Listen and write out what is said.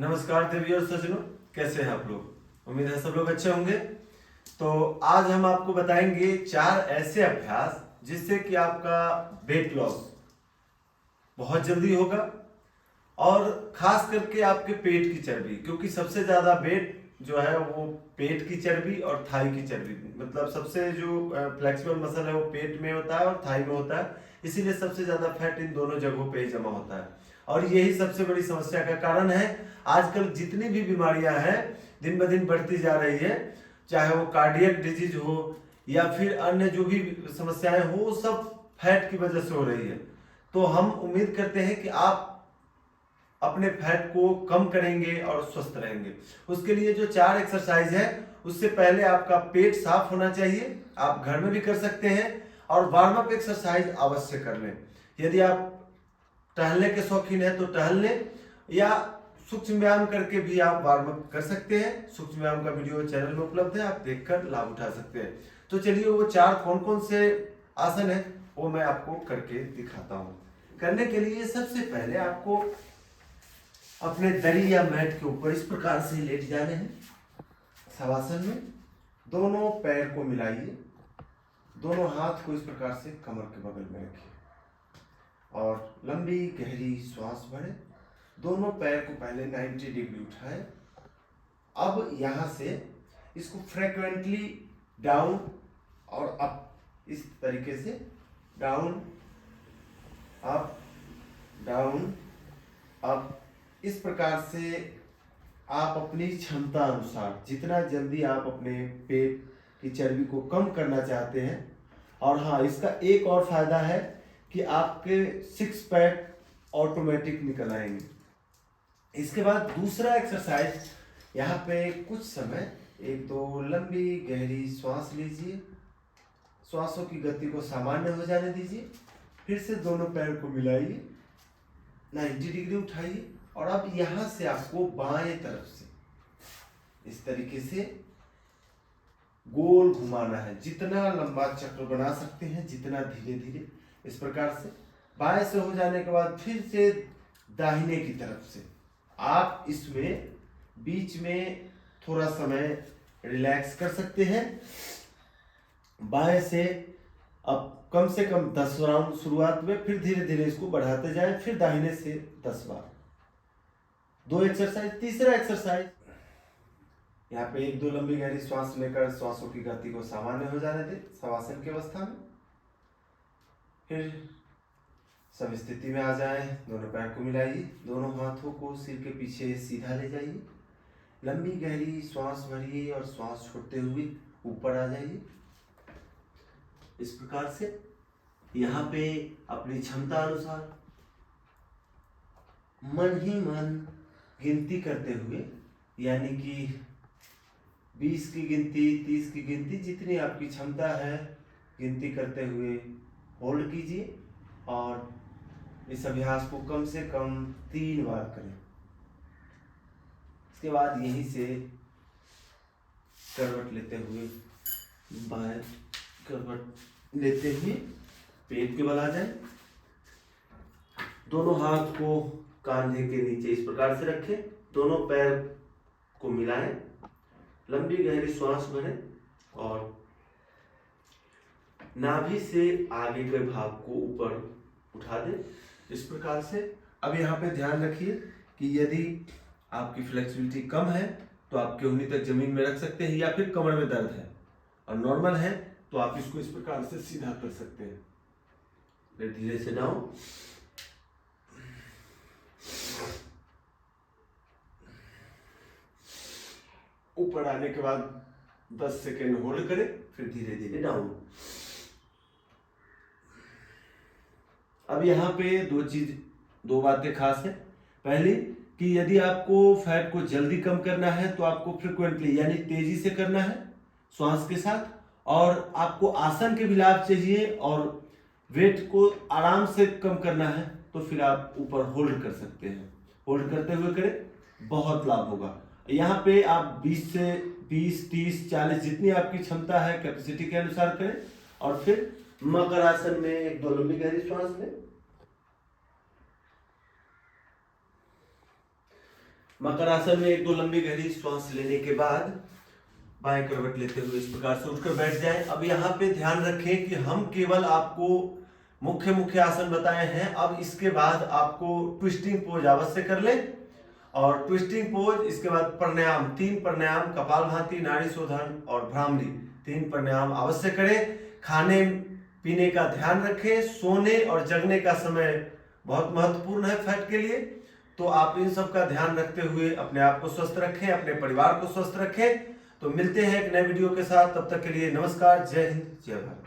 नमस्कार देवी और सज्जनों, कैसे हैं आप लोग। उम्मीद है सब लोग अच्छे होंगे। तो आज हम आपको बताएंगे 4 ऐसे अभ्यास जिससे कि आपका वेट लॉस बहुत जल्दी होगा और खास करके आपके पेट की चर्बी, क्योंकि सबसे ज्यादा वेट जो है वो पेट की चर्बी और थाई की चर्बी, मतलब सबसे जो फ्लेक्सिबल मसल है वो पेट में होता है और थाई में होता है। इसीलिए सबसे ज्यादा फैट इन दोनों जगहों पे ही जमा होता है और यही सबसे बड़ी समस्या का कारण है। आजकल जितनी भी बीमारियां हैं दिन ब दिन बढ़ती जा रही है, चाहे वो कार्डियक डिजीज हो या फिर अन्य जो भी समस्याएं हो, वो सब फैट की वजह से हो रही है। तो हम उम्मीद करते हैं कि आप अपने फैट को कम करेंगे और स्वस्थ रहेंगे। उसके लिए जो 4 एक्सरसाइज है, उससे पहले आपका पेट साफ होना चाहिए। आप घर में भी कर सकते हैं और वार्म अप एक्सरसाइज अवश्य कर लें। यदि आप टहलने के शौकीन है तो टहल लें या सूक्ष्म व्यायाम करके भी आप वार्म अप कर सकते हैं। सूक्ष्म व्यायाम का वीडियो चैनल में उपलब्ध है, आप देखकर लाभ उठा सकते हैं। तो चलिए वो 4 कौन कौन से आसन है वो मैं आपको करके दिखाता हूँ। करने के लिए सबसे पहले आपको अपने दरी या मैट के ऊपर इस प्रकार से लेट जाने हैं। शवासन में दोनों पैर को मिलाइए, दोनों हाथ को इस प्रकार से कमर के बगल में रखिए और लंबी गहरी श्वास भरें। दोनों पैर को पहले 90 डिग्री उठाएं। अब यहाँ से इसको फ्रिक्वेंटली डाउन और अप, इस तरीके से डाउन अप डाउन अप, इस प्रकार से आप अपनी क्षमता अनुसार जितना जल्दी आप अपने पेट की चर्बी को कम करना चाहते हैं। और हाँ, इसका एक और फायदा है कि आपके 6 पैक ऑटोमेटिक निकल आएंगे। इसके बाद दूसरा एक्सरसाइज, यहाँ पे कुछ समय 1-2 लंबी गहरी श्वास लीजिए, श्वासों की गति को सामान्य हो जाने दीजिए। फिर से दोनों पैर को मिलाइए, 90 डिग्री उठाइए और अब यहाँ से आपको बाएं तरफ से इस तरीके से गोल घुमाना है। जितना लंबा चक्र बना सकते हैं, जितना धीरे धीरे, इस प्रकार से। बाएं से हो जाने के बाद फिर से दाहिने की तरफ से आप इसमें बीच में थोड़ा समय रिलैक्स कर सकते हैं। बाएं से अब कम से कम 10 राउंड शुरुआत में, फिर धीरे धीरे इसको बढ़ाते जाएं, फिर दाहिने से 10 बार। 2 एक्सरसाइज। तीसरा एक्सरसाइज, यहाँ पे 1-2 लंबी गहरी श्वास लेकर श्वासों की गति को सामान्य हो जाने दें शवासन की अवस्था में। फिर सब स्थिति में आ जाएं, दोनों पैर को मिलाइए, दोनों हाथों को सिर के पीछे सीधा ले जाइए, लंबी गहरी श्वास भरिए और श्वास छोड़ते हुए ऊपर आ जाइए। इस प्रकार से यहाँ पे अपनी क्षमता अनुसार मन ही मन गिनती करते हुए, यानी कि 20 की गिनती, 30 की गिनती, जितनी आपकी क्षमता है गिनती करते हुए होल्ड कीजिए और इस अभ्यास को कम से कम 3 बार करें। इसके बाद यहीं से करवट लेते हुए, बाएं करवट लेते हुए पेट के बल आ जाए। दोनों हाथ को कंधे के नीचे इस प्रकार से रखें, दोनों पैर को मिलाएं, लंबी गहरी श्वास भरें और नाभि से आगे के भाग को ऊपर उठा दें इस प्रकार से। अब यहाँ पे ध्यान रखिए कि यदि आपकी फ्लेक्सिबिलिटी कम है तो आप केहूनी तक जमीन में रख सकते हैं, या फिर कमर में दर्द है और नॉर्मल है तो आप इसको इस प्रकार से सीधा कर सकते हैं। फिर धीरे से डाउन, ऊपर आने के बाद 10 सेकेंड होल्ड करें, फिर धीरे धीरे डाउन। अब यहाँ पे 2 बातें खास है। पहली कि यदि आपको फैट को जल्दी कम करना है तो आपको फ्रिक्वेंटली यानी तेजी से करना है श्वास के साथ, और आपको आसन के भी लाभ चाहिए और वेट को आराम से कम करना है तो फिर आप ऊपर होल्ड कर सकते हैं। होल्ड करते हुए करें, बहुत लाभ होगा। यहाँ पे आप 20 से 20, 30, 40 जितनी आपकी क्षमता है कैपेसिटी के अनुसार करें और फिर मकर आसन में 1-2 लंबी गहरी श्वास लें। मकर आसन में 1-2 लंबी गहरी श्वास लेने के बाद बाएं करवट लेते हुए इस प्रकार से उठकर बैठ जाएं। अब यहाँ पे ध्यान रखें कि हम केवल आपको मुख्य आसन बताए हैं। अब इसके बाद आपको ट्विस्टिंग पोज अवश्य कर लें, और ट्विस्टिंग पोज इसके बाद प्राणायाम, 3 प्राणायाम, कपालभाति, नाड़ी शोधन और भ्रामरी, 3 प्राणायाम अवश्य करें। खाने पीने का ध्यान रखें। सोने और जगने का समय बहुत महत्वपूर्ण है फैट के लिए, तो आप इन सब का ध्यान रखते हुए अपने आप को स्वस्थ रखें, अपने परिवार को स्वस्थ रखें। तो मिलते हैं एक नए वीडियो के साथ, तब तक के लिए नमस्कार, जय हिंद, जय भारत।